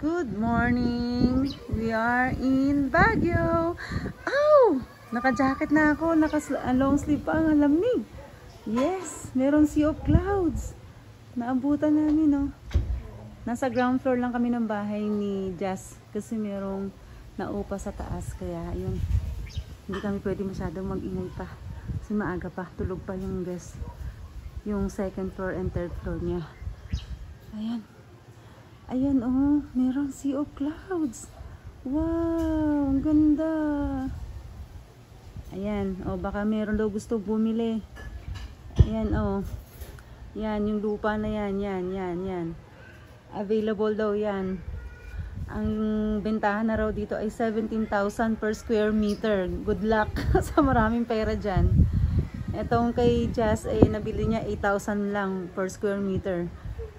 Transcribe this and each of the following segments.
Good morning! We are in Baguio! Oh! Naka-jacket na ako. Naka-long sleeve pa. Ang lamig. Yes! Meron sea of clouds. Naabutan namin, no? Nasa ground floor lang kami ng bahay ni Jazz. Kasi merong naupa sa taas. Kaya, yun. Hindi kami pwede masyadong mag-ingay pa. Kasi maaga pa. Tulog pa yung guest. Yung second floor and third floor niya. Ayan. Ayan, oh, meron sea of clouds. Wow, ang ganda. Ayan, oh, baka meron daw gusto bumili. Ayan, oh. Yan, yung lupa na yan, yan. Available daw yan. Ang bentahan na raw dito ay 17,000 per square meter. Good luck sa maraming pera dyan. Etong kay Jazz ay nabili niya 8,000 lang per square meter.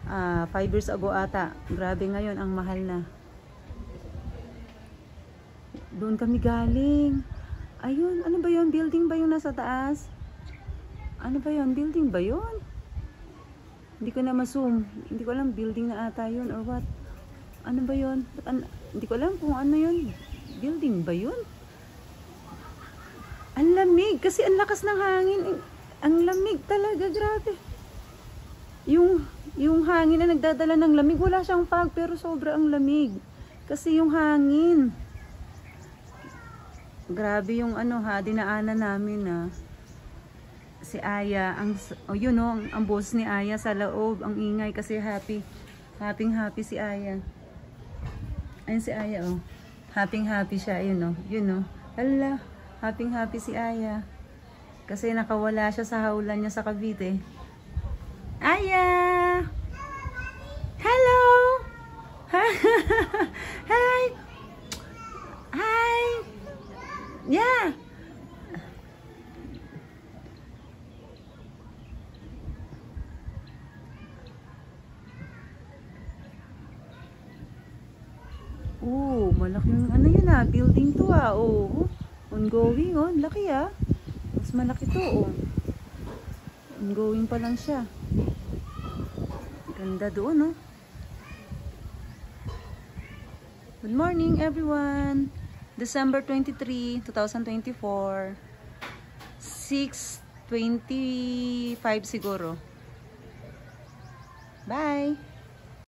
5 years ago ata. Grabe ngayon, ang mahal na. Doon kami galing. Ayun, ano ba yun? Building ba yung nasa taas? Ano ba yun? Building ba yun? Hindi ko na ma-zoom. Hindi ko alam, building na ata yun or what. Ano ba yun? Hindi ko alam kung ano yun. Building ba yun? Ang lamig. Kasi ang lakas ng hangin. Ang lamig talaga, grabe. Yung hangin na nagdadala ng lamig, wala siyang fog pero sobra ang lamig. Kasi yung hangin. Grabe yung ano ha, dinaanan namin na si Aya, yun o, ang boss ni Aya sa loob, ang ingay kasi happy si Aya. Ayun si Aya oh. Happy siya, yun o. Hala, happy si Aya. Kasi nakawala siya sa haulan niya sa Cavite. Aya! Hello! Hi! Hi! Yeah! Oh, malaking ano yun ah, building to ah. Oh, ongoing oh, laki ah. Mas malaki to oh. Ongoing pa lang siya. Ganda doon, no? Good morning, everyone. December 23, 2024. 6:25 siguro. Bye!